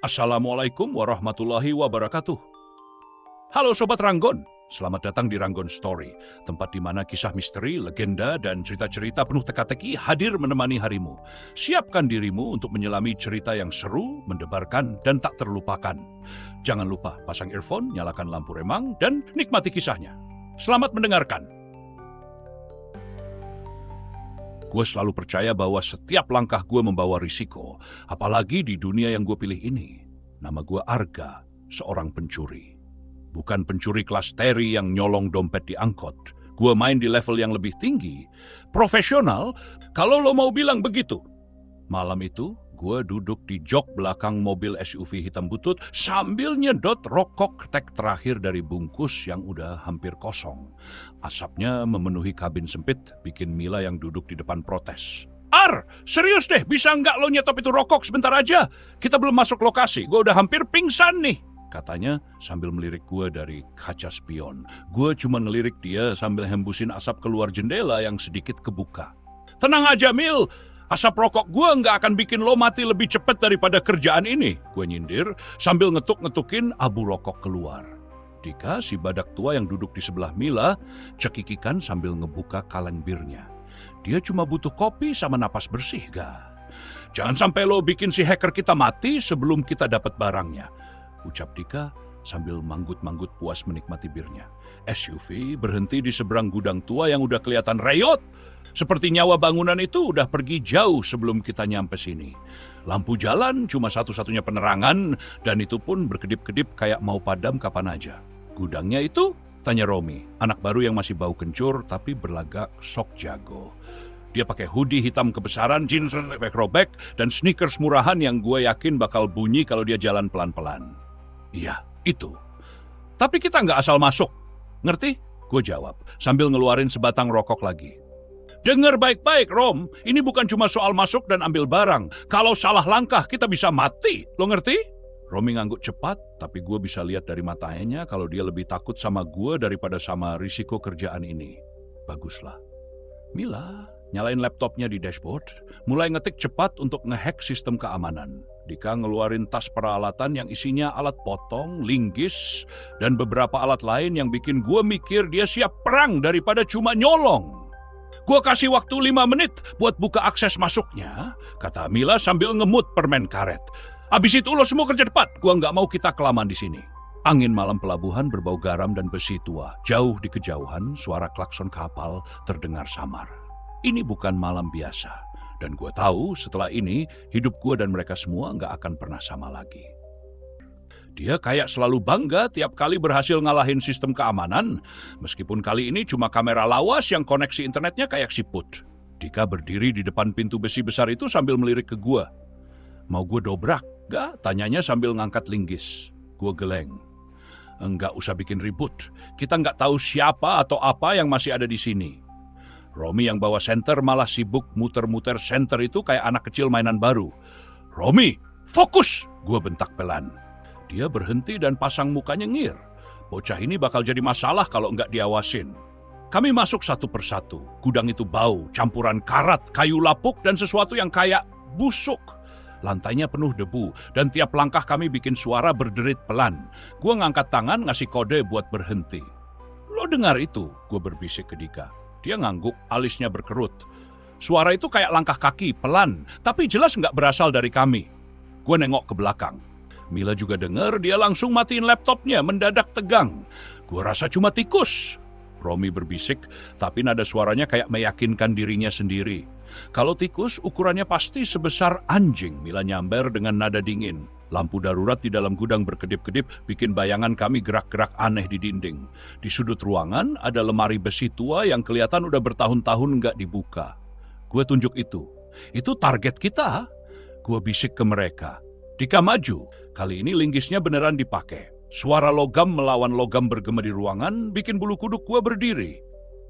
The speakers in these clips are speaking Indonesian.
Assalamualaikum warahmatullahi wabarakatuh. Halo Sobat Ranggon, selamat datang di Ranggon Story, tempat di mana kisah misteri, legenda, dan cerita-cerita penuh teka-teki hadir menemani harimu. Siapkan dirimu untuk menyelami cerita yang seru, mendebarkan, dan tak terlupakan. Jangan lupa pasang earphone, nyalakan lampu remang, dan nikmati kisahnya. Selamat mendengarkan. Gue selalu percaya bahwa setiap langkah gue membawa risiko, apalagi di dunia yang gue pilih ini. Nama gue Arga, seorang pencuri. Bukan pencuri kelas Terry yang nyolong dompet di angkot. Gue main di level yang lebih tinggi. Profesional, kalau lo mau bilang begitu. Malam itu, gue duduk di jok belakang mobil SUV hitam butut sambil nyedot rokok tek terakhir dari bungkus yang udah hampir kosong. Asapnya memenuhi kabin sempit, bikin Mila yang duduk di depan protes. Ar, serius deh, bisa nggak lo nyetop itu rokok sebentar aja? Kita belum masuk lokasi, gue udah hampir pingsan nih. Katanya sambil melirik gue dari kaca spion. Gue cuma ngelirik dia sambil hembusin asap keluar jendela yang sedikit kebuka. Tenang aja Mil, asap rokok gue nggak akan bikin lo mati lebih cepat daripada kerjaan ini. Gue nyindir sambil ngetuk-ngetukin abu rokok keluar. Dika, si badak tua yang duduk di sebelah Mila, cekikikan sambil ngebuka kaleng birnya. Dia cuma butuh kopi sama napas bersih, ga? Jangan sampai lo bikin si hacker kita mati sebelum kita dapat barangnya, ucap Dika sambil manggut-manggut puas menikmati birnya. SUV berhenti di seberang gudang tua yang udah kelihatan reyot. Seperti nyawa bangunan itu udah pergi jauh sebelum kita nyampe sini. Lampu jalan cuma satu-satunya penerangan, dan itu pun berkedip-kedip kayak mau padam kapan aja. Gudangnya itu? Tanya Romi, anak baru yang masih bau kencur tapi berlagak sok jago. Dia pakai hoodie hitam kebesaran, jeans robek-robek, dan sneakers murahan yang gue yakin bakal bunyi kalau dia jalan pelan-pelan. Iya, itu. Tapi kita nggak asal masuk. Ngerti? Gue jawab, sambil ngeluarin sebatang rokok lagi. Dengar baik-baik, Rom. Ini bukan cuma soal masuk dan ambil barang. Kalau salah langkah, kita bisa mati. Lo ngerti? Romi ngangguk cepat, tapi gue bisa lihat dari matanya kalau dia lebih takut sama gue daripada sama risiko kerjaan ini. Baguslah. Mila nyalain laptopnya di dashboard, mulai ngetik cepat untuk ngehack sistem keamanan. Dika ngeluarin tas peralatan yang isinya alat potong, linggis, dan beberapa alat lain yang bikin gue mikir dia siap perang daripada cuma nyolong. Gue kasih waktu 5 menit buat buka akses masuknya, kata Mila sambil ngemut permen karet. Abis itu lo semua kerja cepat, gue nggak mau kita kelamaan di sini. Angin malam pelabuhan berbau garam dan besi tua. Jauh di kejauhan, suara klakson kapal terdengar samar. Ini bukan malam biasa. Dan gue tahu setelah ini, hidup gue dan mereka semua nggak akan pernah sama lagi. Dia kayak selalu bangga tiap kali berhasil ngalahin sistem keamanan, meskipun kali ini cuma kamera lawas yang koneksi internetnya kayak siput. Dika berdiri di depan pintu besi besar itu sambil melirik ke gue. Mau gue dobrak? Gak, tanyanya sambil ngangkat linggis. Gue geleng. Enggak usah bikin ribut. Kita nggak tahu siapa atau apa yang masih ada di sini. Romi yang bawa senter malah sibuk muter-muter senter itu kayak anak kecil mainan baru. Romi, fokus! Gue bentak pelan. Dia berhenti dan pasang mukanya ngir. Bocah ini bakal jadi masalah kalau nggak diawasin. Kami masuk satu persatu. Gudang itu bau, campuran karat, kayu lapuk, dan sesuatu yang kayak busuk. Lantainya penuh debu, dan tiap langkah kami bikin suara berderit pelan. Gue ngangkat tangan ngasih kode buat berhenti. Lo dengar itu? Gue berbisik ke Dika. Dia ngangguk, alisnya berkerut. Suara itu kayak langkah kaki, pelan, tapi jelas nggak berasal dari kami. Gue nengok ke belakang. Mila juga dengar, dia langsung matiin laptopnya, mendadak tegang. Gue rasa cuma tikus. Romi berbisik, tapi nada suaranya kayak meyakinkan dirinya sendiri. Kalau tikus, ukurannya pasti sebesar anjing, Mila nyamber dengan nada dingin. Lampu darurat di dalam gudang berkedip-kedip bikin bayangan kami gerak-gerak aneh di dinding. Di sudut ruangan ada lemari besi tua yang kelihatan udah bertahun-tahun nggak dibuka. Gue tunjuk itu. Itu target kita. Gue bisik ke mereka. Dika maju. Kali ini linggisnya beneran dipakai. Suara logam melawan logam bergema di ruangan bikin bulu kuduk gue berdiri.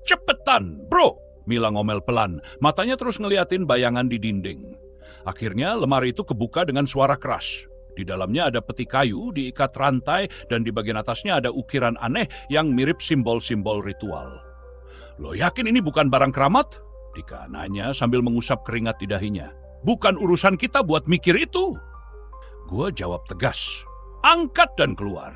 Cepetan, bro! Mila ngomel pelan, matanya terus ngeliatin bayangan di dinding. Akhirnya lemari itu kebuka dengan suara keras. Di dalamnya ada peti kayu diikat rantai dan di bagian atasnya ada ukiran aneh yang mirip simbol-simbol ritual. Lo yakin ini bukan barang keramat? Dika nanya sambil mengusap keringat di dahinya. Bukan urusan kita buat mikir itu. Gue jawab tegas, angkat dan keluar.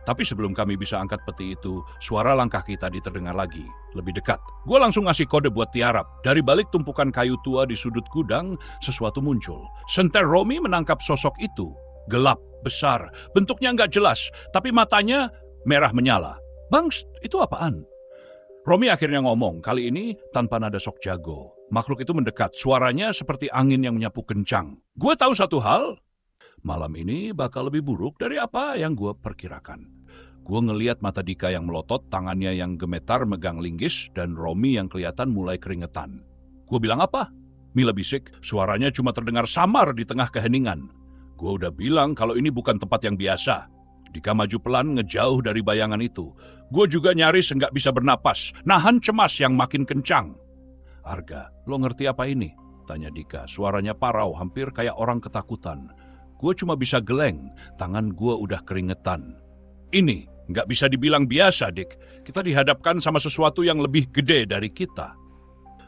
Tapi sebelum kami bisa angkat peti itu, suara langkah kita terdengar lagi, lebih dekat. Gue langsung ngasih kode buat tiarap. Dari balik tumpukan kayu tua di sudut gudang, sesuatu muncul. Senter Romi menangkap sosok itu. Gelap, besar, bentuknya nggak jelas, tapi matanya merah menyala. Bang, itu apaan? Romi akhirnya ngomong, kali ini tanpa nada sok jago. Makhluk itu mendekat, suaranya seperti angin yang menyapu kencang. Gue tahu satu hal, malam ini bakal lebih buruk dari apa yang gue perkirakan. Gue ngeliat mata Dika yang melotot, tangannya yang gemetar megang linggis, dan Romi yang kelihatan mulai keringetan. Gue bilang apa? Mila bisik, suaranya cuma terdengar samar di tengah keheningan. Gue udah bilang kalau ini bukan tempat yang biasa. Dika maju pelan ngejauh dari bayangan itu. Gue juga nyaris nggak bisa bernapas, nahan cemas yang makin kencang. Arga, lo ngerti apa ini? Tanya Dika, suaranya parau, hampir kayak orang ketakutan. Gue cuma bisa geleng, tangan gue udah keringetan. Ini nggak bisa dibilang biasa, Dik. Kita dihadapkan sama sesuatu yang lebih gede dari kita.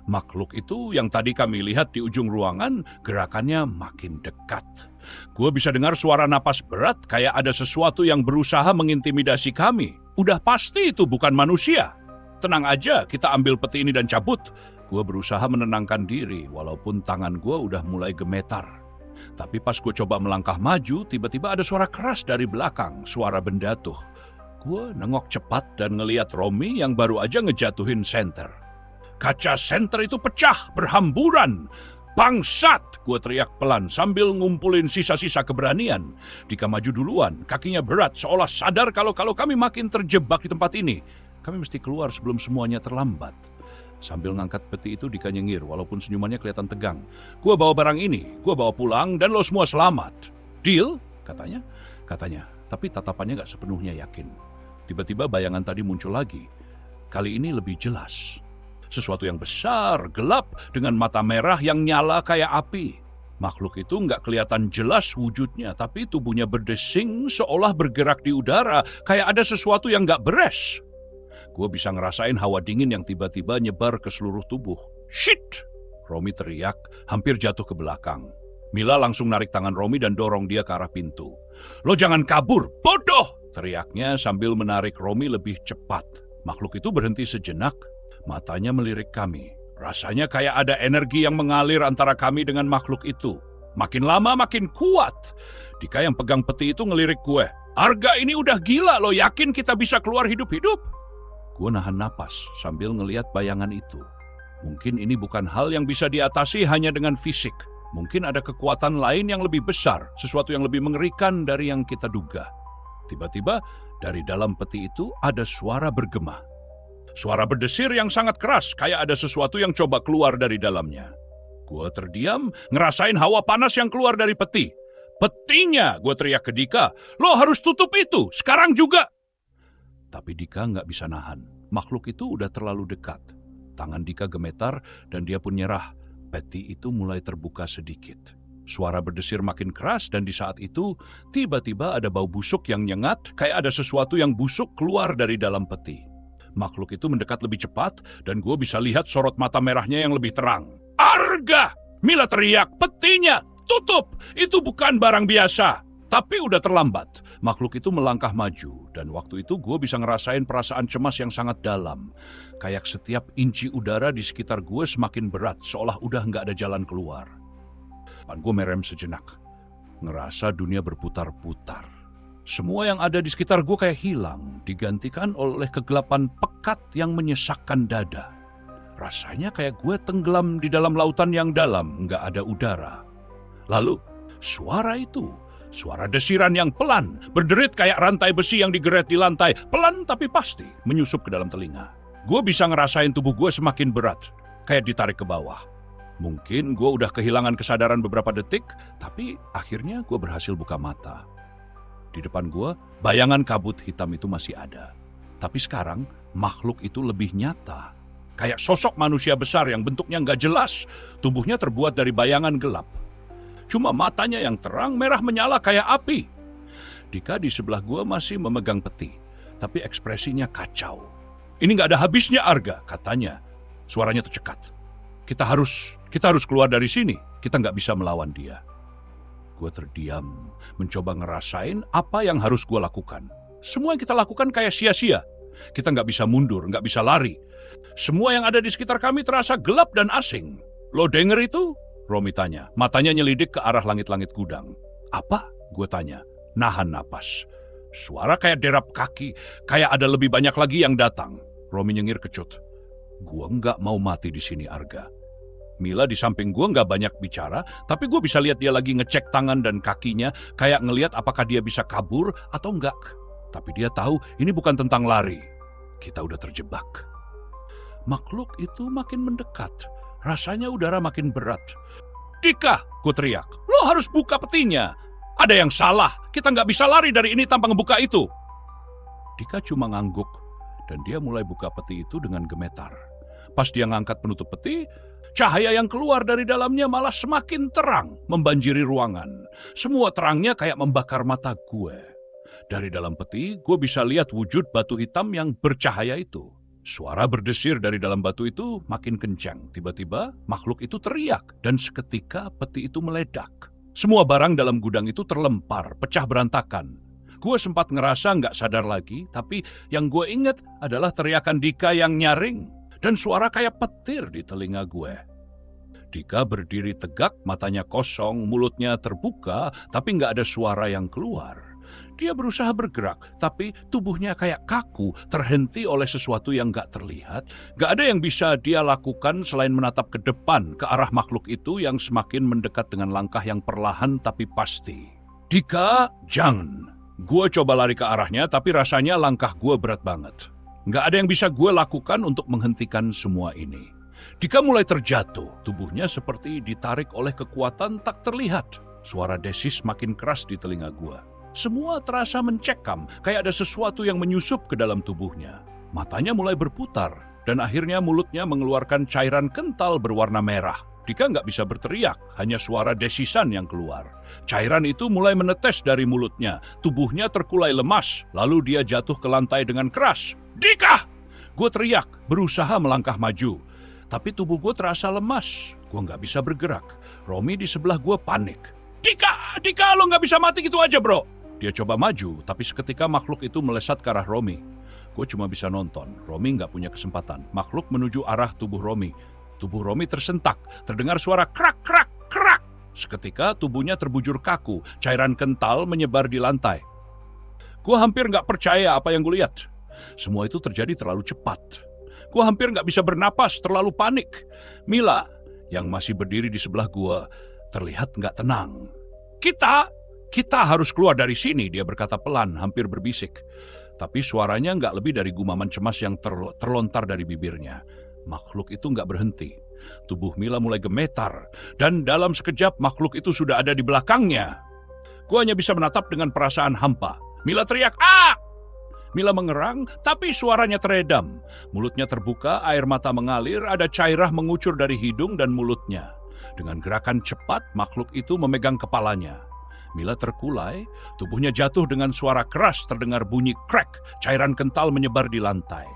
Makhluk itu yang tadi kami lihat di ujung ruangan, gerakannya makin dekat. Gue bisa dengar suara napas berat, kayak ada sesuatu yang berusaha mengintimidasi kami. Udah pasti itu bukan manusia. Tenang aja, kita ambil peti ini dan cabut. Gue berusaha menenangkan diri, walaupun tangan gue udah mulai gemetar. Tapi pas gue coba melangkah maju, tiba-tiba ada suara keras dari belakang, suara benda tuh. Gue nengok cepat dan ngeliat Romi yang baru aja ngejatuhin senter. Kaca senter itu pecah, berhamburan. Bangsat! Gue teriak pelan sambil ngumpulin sisa-sisa keberanian. Dika maju duluan, kakinya berat, seolah sadar kalau kami makin terjebak di tempat ini. Kami mesti keluar sebelum semuanya terlambat. Sambil ngangkat peti itu Dika nyengir, walaupun senyumannya kelihatan tegang. Gue bawa barang ini, gue bawa pulang, dan lo semua selamat. Deal? Katanya. Tapi tatapannya gak sepenuhnya yakin. Tiba-tiba bayangan tadi muncul lagi. Kali ini lebih jelas. Sesuatu yang besar, gelap, dengan mata merah yang nyala kayak api. Makhluk itu nggak kelihatan jelas wujudnya, tapi tubuhnya berdesing seolah bergerak di udara, kayak ada sesuatu yang nggak beres. Gue bisa ngerasain hawa dingin yang tiba-tiba nyebar ke seluruh tubuh. Shit! Romi teriak, hampir jatuh ke belakang. Mila langsung narik tangan Romi dan dorong dia ke arah pintu. Lo jangan kabur, bodoh! Teriaknya sambil menarik Romi lebih cepat. Makhluk itu berhenti sejenak, matanya melirik kami. Rasanya kayak ada energi yang mengalir antara kami dengan makhluk itu. Makin lama makin kuat. Dika yang pegang peti itu ngelirik gue. Arga ini udah gila, lo yakin kita bisa keluar hidup-hidup? Gue nahan napas sambil ngeliat bayangan itu. Mungkin ini bukan hal yang bisa diatasi hanya dengan fisik. Mungkin ada kekuatan lain yang lebih besar, sesuatu yang lebih mengerikan dari yang kita duga. Tiba-tiba dari dalam peti itu ada suara bergema. Suara berdesir yang sangat keras, kayak ada sesuatu yang coba keluar dari dalamnya. Gue terdiam, ngerasain hawa panas yang keluar dari peti. Petinya, gue teriak ke Dika, lo harus tutup itu, sekarang juga. Tapi Dika nggak bisa nahan, makhluk itu udah terlalu dekat. Tangan Dika gemetar dan dia pun nyerah. Peti itu mulai terbuka sedikit. Suara berdesir makin keras dan di saat itu tiba-tiba ada bau busuk yang nyengat, kayak ada sesuatu yang busuk keluar dari dalam peti. Makhluk itu mendekat lebih cepat dan gue bisa lihat sorot mata merahnya yang lebih terang. Arga! Mila teriak, petinya! Tutup! Itu bukan barang biasa! Tapi udah terlambat. Makhluk itu melangkah maju dan waktu itu gue bisa ngerasain perasaan cemas yang sangat dalam. Kayak setiap inci udara di sekitar gue semakin berat, seolah udah nggak ada jalan keluar. Gue merem sejenak, ngerasa dunia berputar-putar. Semua yang ada di sekitar gue kayak hilang, digantikan oleh kegelapan pekat yang menyesakkan dada. Rasanya kayak gue tenggelam di dalam lautan yang dalam, nggak ada udara. Lalu, suara itu, suara desiran yang pelan, berderit kayak rantai besi yang digeret di lantai, pelan tapi pasti, menyusup ke dalam telinga. Gue bisa ngerasain tubuh gue semakin berat, kayak ditarik ke bawah. Mungkin gue udah kehilangan kesadaran beberapa detik, tapi akhirnya gue berhasil buka mata. Di depan gue, bayangan kabut hitam itu masih ada. Tapi sekarang, makhluk itu lebih nyata. Kayak sosok manusia besar yang bentuknya nggak jelas, tubuhnya terbuat dari bayangan gelap. Cuma matanya yang terang merah menyala kayak api. Dika di sebelah gue masih memegang peti, tapi ekspresinya kacau. Ini nggak ada habisnya, Arga, katanya. Suaranya tercekat. Kita harus keluar dari sini. Kita nggak bisa melawan dia. Gue terdiam, mencoba ngerasain apa yang harus gue lakukan. Semua yang kita lakukan kayak sia-sia. Kita nggak bisa mundur, nggak bisa lari. Semua yang ada di sekitar kami terasa gelap dan asing. Lo denger itu? Romi tanya. Matanya nyelidik ke arah langit-langit gudang. Apa? Gue tanya. Nahan napas. Suara kayak derap kaki, kayak ada lebih banyak lagi yang datang. Romi nyengir kecut. Gue nggak mau mati di sini, Arga. Mila di samping gue nggak banyak bicara, tapi gue bisa lihat dia lagi ngecek tangan dan kakinya, kayak ngelihat apakah dia bisa kabur atau enggak. Tapi dia tahu ini bukan tentang lari. Kita udah terjebak. Makhluk itu makin mendekat. Rasanya udara makin berat. Dika, gue teriak, lo harus buka petinya. Ada yang salah, kita nggak bisa lari dari ini tanpa ngebuka itu. Dika cuma ngangguk, dan dia mulai buka peti itu dengan gemetar. Pas dia ngangkat penutup peti, cahaya yang keluar dari dalamnya malah semakin terang, membanjiri ruangan. Semua terangnya kayak membakar mata gue. Dari dalam peti, gue bisa lihat wujud batu hitam yang bercahaya itu. Suara berdesir dari dalam batu itu makin kencang. Tiba-tiba, makhluk itu teriak, dan seketika peti itu meledak. Semua barang dalam gudang itu terlempar, pecah berantakan. Gue sempat ngerasa nggak sadar lagi, tapi yang gue ingat adalah teriakan Dika yang nyaring. Dan suara kayak petir di telinga gue. Dika berdiri tegak, matanya kosong, mulutnya terbuka, tapi nggak ada suara yang keluar. Dia berusaha bergerak, tapi tubuhnya kayak kaku, terhenti oleh sesuatu yang nggak terlihat. Nggak ada yang bisa dia lakukan selain menatap ke depan, ke arah makhluk itu yang semakin mendekat dengan langkah yang perlahan tapi pasti. Dika, jangan. Gue coba lari ke arahnya, tapi rasanya langkah gue berat banget. Nggak ada yang bisa gue lakukan untuk menghentikan semua ini. Dika mulai terjatuh, tubuhnya seperti ditarik oleh kekuatan tak terlihat. Suara desis makin keras di telinga gue. Semua terasa mencekam, kayak ada sesuatu yang menyusup ke dalam tubuhnya. Matanya mulai berputar, dan akhirnya mulutnya mengeluarkan cairan kental berwarna merah. Dika nggak bisa berteriak, hanya suara desisan yang keluar. Cairan itu mulai menetes dari mulutnya, tubuhnya terkulai lemas, lalu dia jatuh ke lantai dengan keras. Dika! Gue teriak, berusaha melangkah maju. Tapi tubuh gue terasa lemas, gue nggak bisa bergerak. Romi di sebelah gue panik. Dika, lo nggak bisa mati gitu aja, bro. Dia coba maju, tapi seketika makhluk itu melesat ke arah Romi. Gue cuma bisa nonton, Romi nggak punya kesempatan. Makhluk menuju arah tubuh Romi. Tubuh Romi tersentak, terdengar suara krak, krak, krak. Seketika tubuhnya terbujur kaku, cairan kental menyebar di lantai. Gue hampir nggak percaya apa yang gue lihat. Semua itu terjadi terlalu cepat. Gue hampir nggak bisa bernapas, terlalu panik. Mila, yang masih berdiri di sebelah gue, terlihat nggak tenang. Kita harus keluar dari sini, dia berkata pelan, hampir berbisik. Tapi suaranya nggak lebih dari gumaman cemas yang terlontar dari bibirnya. Makhluk itu nggak berhenti. Tubuh Mila mulai gemetar, dan dalam sekejap makhluk itu sudah ada di belakangnya. Gue hanya bisa menatap dengan perasaan hampa. Mila teriak, "Ah!" Mila mengerang, tapi suaranya teredam. Mulutnya terbuka, air mata mengalir, ada cairan mengucur dari hidung dan mulutnya. Dengan gerakan cepat, makhluk itu memegang kepalanya. Mila terkulai, tubuhnya jatuh dengan suara keras, terdengar bunyi crack, cairan kental menyebar di lantai.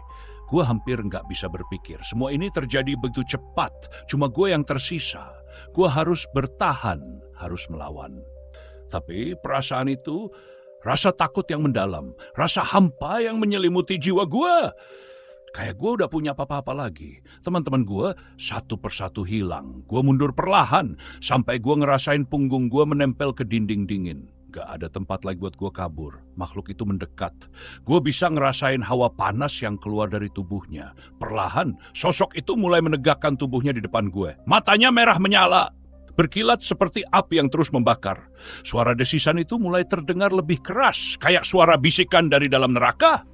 Gue hampir nggak bisa berpikir. Semua ini terjadi begitu cepat. Cuma gue yang tersisa. Gue harus bertahan, harus melawan. Tapi perasaan itu, rasa takut yang mendalam, rasa hampa yang menyelimuti jiwa gue. Kayak gue udah punya apa-apa lagi. Teman-teman gue satu persatu hilang. Gue mundur perlahan, sampai gue ngerasain punggung gue menempel ke dinding dingin. Gak ada tempat lagi buat gue kabur. Makhluk itu mendekat. Gue bisa ngerasain hawa panas yang keluar dari tubuhnya. Perlahan, sosok itu mulai menegakkan tubuhnya di depan gue. Matanya merah menyala, berkilat seperti api yang terus membakar. Suara desisan itu mulai terdengar lebih keras, kayak suara bisikan dari dalam neraka.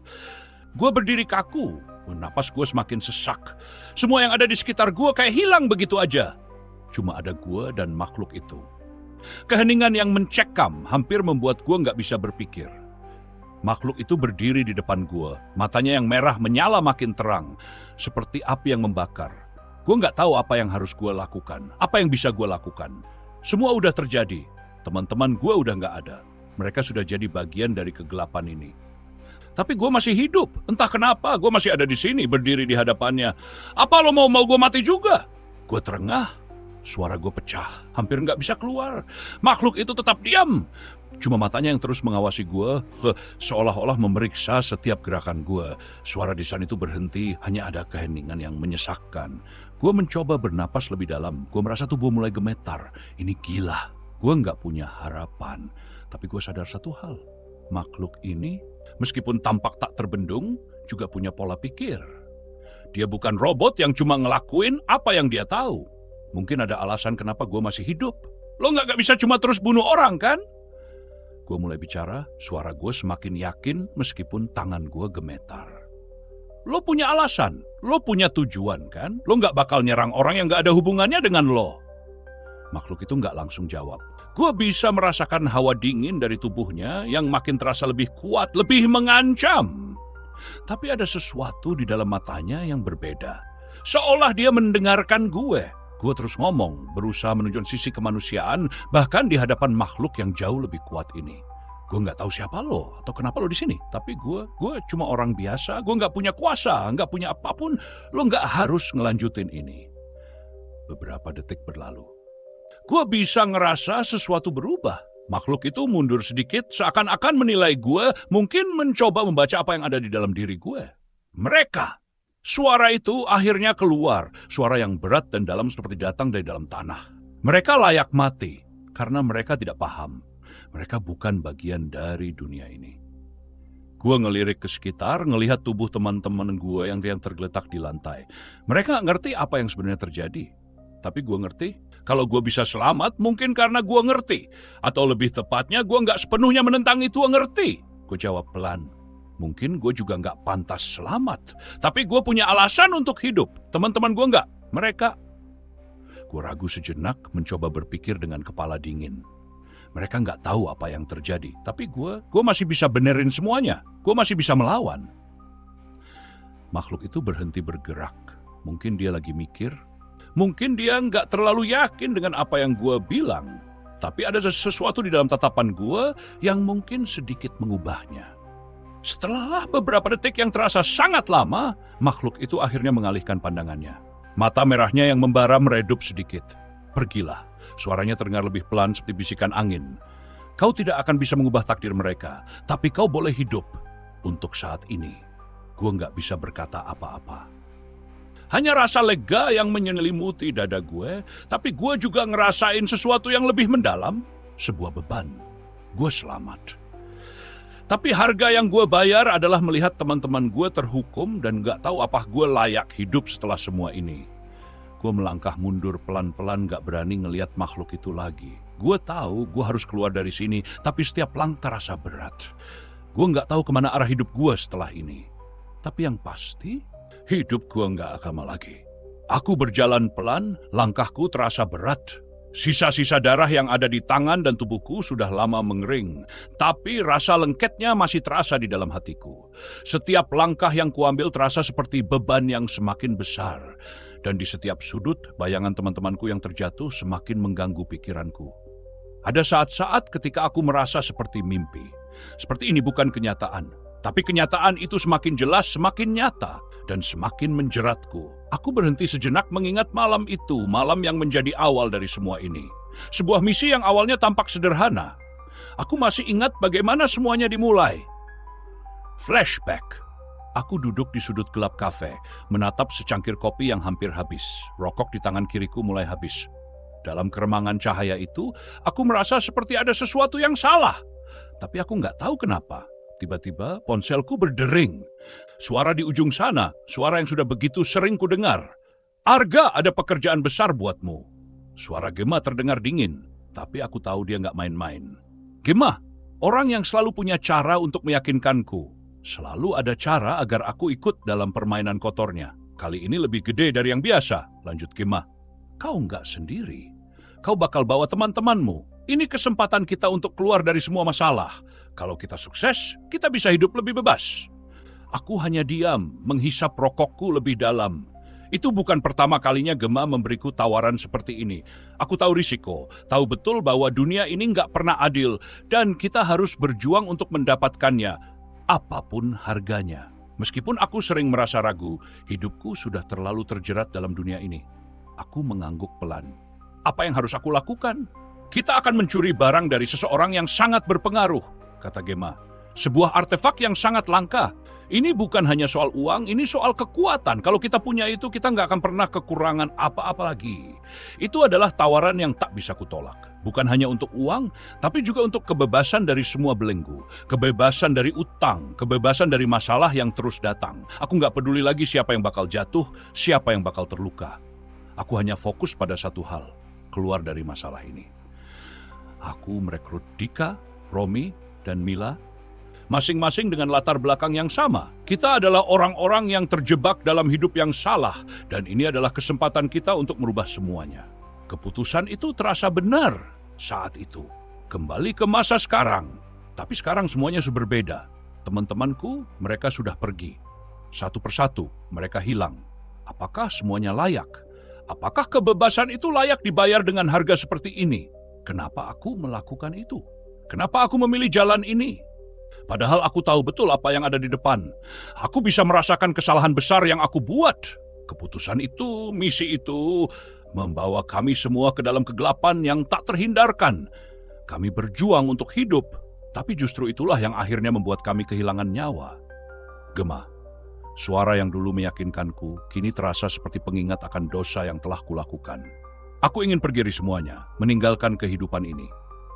Gue berdiri kaku, napas gue semakin sesak. Semua yang ada di sekitar gue kayak hilang begitu aja. Cuma ada gue dan makhluk itu. Keheningan yang mencekam hampir membuat gue nggak bisa berpikir. Makhluk itu berdiri di depan gue, matanya yang merah menyala makin terang, seperti api yang membakar. Gue nggak tahu apa yang harus gue lakukan, apa yang bisa gue lakukan. Semua udah terjadi, teman-teman gue udah nggak ada. Mereka sudah jadi bagian dari kegelapan ini. Tapi gue masih hidup, entah kenapa gue masih ada di sini berdiri di hadapannya. Apa lo mau gue mati juga? Gue terengah. Suara gue pecah, hampir nggak bisa keluar. Makhluk itu tetap diam. Cuma matanya yang terus mengawasi gue, seolah-olah memeriksa setiap gerakan gue. Suara di sana itu berhenti, hanya ada keheningan yang menyesakkan. Gue mencoba bernapas lebih dalam, gue merasa tubuh mulai gemetar. Ini gila, gue nggak punya harapan. Tapi gue sadar satu hal, makhluk ini meskipun tampak tak terbendung, juga punya pola pikir. Dia bukan robot yang cuma ngelakuin apa yang dia tahu. Mungkin ada alasan kenapa gue masih hidup. Lo nggak bisa cuma terus bunuh orang, kan? Gue mulai bicara, suara gue semakin yakin meskipun tangan gue gemetar. Lo punya alasan, lo punya tujuan, kan? Lo nggak bakal nyerang orang yang nggak ada hubungannya dengan lo. Makhluk itu nggak langsung jawab. Gue bisa merasakan hawa dingin dari tubuhnya yang makin terasa lebih kuat, lebih mengancam. Tapi ada sesuatu di dalam matanya yang berbeda. Seolah dia mendengarkan gue. Gue terus ngomong, berusaha menunjukkan sisi kemanusiaan, bahkan di hadapan makhluk yang jauh lebih kuat ini. Gue nggak tahu siapa lo atau kenapa lo di sini. Tapi gue cuma orang biasa. Gue nggak punya kuasa, nggak punya apapun. Lo nggak harus ngelanjutin ini. Beberapa detik berlalu. Gue bisa ngerasa sesuatu berubah. Makhluk itu mundur sedikit, seakan-akan menilai gue, mungkin mencoba membaca apa yang ada di dalam diri gue. Mereka. Suara itu akhirnya keluar, suara yang berat dan dalam seperti datang dari dalam tanah. Mereka layak mati, karena mereka tidak paham. Mereka bukan bagian dari dunia ini. Gue ngelirik ke sekitar, ngelihat tubuh teman-teman gue yang tergeletak di lantai. Mereka nggak ngerti apa yang sebenarnya terjadi. Tapi gue ngerti, kalau gue bisa selamat, mungkin karena gue ngerti. Atau lebih tepatnya, gue nggak sepenuhnya menentang itu ngerti. Gue jawab pelan. Mungkin gue juga nggak pantas selamat. Tapi gue punya alasan untuk hidup. Teman-teman gue nggak. Mereka. Gue ragu sejenak mencoba berpikir dengan kepala dingin. Mereka nggak tahu apa yang terjadi. Tapi gue masih bisa benerin semuanya. Gue masih bisa melawan. Makhluk itu berhenti bergerak. Mungkin dia lagi mikir. Mungkin dia nggak terlalu yakin dengan apa yang gue bilang. Tapi ada sesuatu di dalam tatapan gue yang mungkin sedikit mengubahnya. Setelah beberapa detik yang terasa sangat lama, makhluk itu akhirnya mengalihkan pandangannya. Mata merahnya yang membara meredup sedikit. Pergilah, suaranya terdengar lebih pelan seperti bisikan angin. Kau tidak akan bisa mengubah takdir mereka, tapi kau boleh hidup. Untuk saat ini, gue nggak bisa berkata apa-apa. Hanya rasa lega yang menyelimuti dada gue, tapi gue juga ngerasain sesuatu yang lebih mendalam. Sebuah beban. Gue selamat. Tapi harga yang gue bayar adalah melihat teman-teman gue terhukum dan gak tahu apa gue layak hidup setelah semua ini. Gue melangkah mundur pelan-pelan gak berani ngelihat makhluk itu lagi. Gue tahu gue harus keluar dari sini, tapi setiap langkah terasa berat. Gue gak tahu kemana arah hidup gue setelah ini. Tapi yang pasti, hidup gue gak akan lama lagi. Aku berjalan pelan, langkahku terasa berat. Sisa-sisa darah yang ada di tangan dan tubuhku sudah lama mengering, tapi rasa lengketnya masih terasa di dalam hatiku. Setiap langkah yang kuambil terasa seperti beban yang semakin besar. Dan di setiap sudut, bayangan teman-temanku yang terjatuh semakin mengganggu pikiranku. Ada saat-saat ketika aku merasa seperti mimpi. Seperti ini bukan kenyataan. Tapi kenyataan itu semakin jelas, semakin nyata, dan semakin menjeratku. Aku berhenti sejenak mengingat malam itu, malam yang menjadi awal dari semua ini. Sebuah misi yang awalnya tampak sederhana. Aku masih ingat bagaimana semuanya dimulai. Flashback. Aku duduk di sudut gelap kafe, menatap secangkir kopi yang hampir habis. Rokok di tangan kiriku mulai habis. Dalam keremangan cahaya itu, aku merasa seperti ada sesuatu yang salah. Tapi aku nggak tahu kenapa. Tiba-tiba ponselku berdering. Suara di ujung sana, suara yang sudah begitu sering ku dengar. Arga, ada pekerjaan besar buatmu. Suara Gemma terdengar dingin, tapi aku tahu dia nggak main-main. Gemma, orang yang selalu punya cara untuk meyakinkanku. Selalu ada cara agar aku ikut dalam permainan kotornya. Kali ini lebih gede dari yang biasa, lanjut Gemma. Kau nggak sendiri. Kau bakal bawa teman-temanmu. Ini kesempatan kita untuk keluar dari semua masalah. Kalau kita sukses, kita bisa hidup lebih bebas. Aku hanya diam, menghisap rokokku lebih dalam. Itu bukan pertama kalinya Gemma memberiku tawaran seperti ini. Aku tahu risiko, tahu betul bahwa dunia ini nggak pernah adil, dan kita harus berjuang untuk mendapatkannya, apapun harganya. Meskipun aku sering merasa ragu, hidupku sudah terlalu terjerat dalam dunia ini. Aku mengangguk pelan. Apa yang harus aku lakukan? Kita akan mencuri barang dari seseorang yang sangat berpengaruh, kata Gemma. Sebuah artefak yang sangat langka. Ini bukan hanya soal uang, ini soal kekuatan. Kalau kita punya itu, kita nggak akan pernah kekurangan apa-apa lagi. Itu adalah tawaran yang tak bisa kutolak. Bukan hanya untuk uang, tapi juga untuk kebebasan dari semua belenggu. Kebebasan dari utang, kebebasan dari masalah yang terus datang. Aku nggak peduli lagi siapa yang bakal jatuh, siapa yang bakal terluka. Aku hanya fokus pada satu hal, keluar dari masalah ini. Aku merekrut Dika, Romi, dan Mila, masing-masing dengan latar belakang yang sama. Kita adalah orang-orang yang terjebak dalam hidup yang salah, dan ini adalah kesempatan kita untuk merubah semuanya. Keputusan itu terasa benar saat itu. Kembali ke masa sekarang. Tapi sekarang semuanya sudah berbeda. Teman-temanku, mereka sudah pergi. Satu persatu, mereka hilang. Apakah semuanya layak? Apakah kebebasan itu layak dibayar dengan harga seperti ini? Kenapa aku melakukan itu? Kenapa aku memilih jalan ini? Padahal aku tahu betul apa yang ada di depan. Aku bisa merasakan kesalahan besar yang aku buat. Keputusan itu, misi itu, membawa kami semua ke dalam kegelapan yang tak terhindarkan. Kami berjuang untuk hidup, tapi justru itulah yang akhirnya membuat kami kehilangan nyawa. Gemma, suara yang dulu meyakinkanku, kini terasa seperti pengingat akan dosa yang telah kulakukan. Aku ingin pergi dari semuanya, meninggalkan kehidupan ini.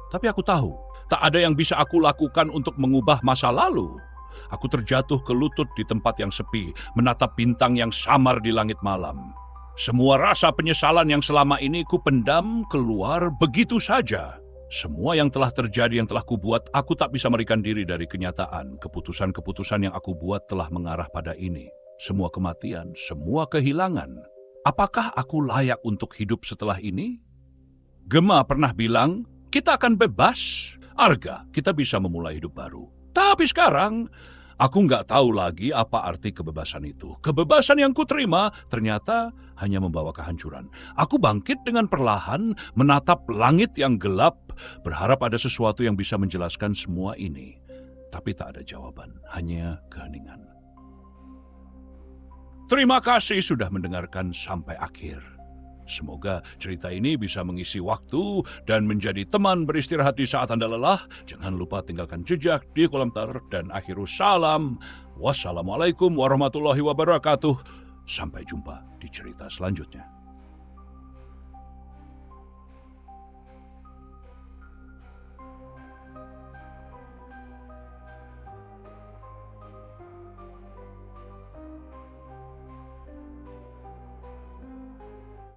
Tapi aku tahu, tak ada yang bisa aku lakukan untuk mengubah masa lalu. Aku terjatuh ke lutut di tempat yang sepi, menatap bintang yang samar di langit malam. Semua rasa penyesalan yang selama ini ku pendam keluar begitu saja. Semua yang telah terjadi, yang telah kubuat, aku tak bisa melarikan diri dari kenyataan. Keputusan-keputusan yang aku buat telah mengarah pada ini. Semua kematian, semua kehilangan. Apakah aku layak untuk hidup setelah ini? Gemma pernah bilang, kita akan bebas. Arga, kita bisa memulai hidup baru. Tapi sekarang, aku nggak tahu lagi apa arti kebebasan itu. Kebebasan yang kuterima ternyata hanya membawa kehancuran. Aku bangkit dengan perlahan, menatap langit yang gelap, berharap ada sesuatu yang bisa menjelaskan semua ini. Tapi tak ada jawaban, hanya keheningan. Terima kasih sudah mendengarkan sampai akhir. Semoga cerita ini bisa mengisi waktu dan menjadi teman beristirahat di saat Anda lelah. Jangan lupa tinggalkan jejak di kolom komentar dan akhirul salam. Wassalamualaikum warahmatullahi wabarakatuh. Sampai jumpa di cerita selanjutnya.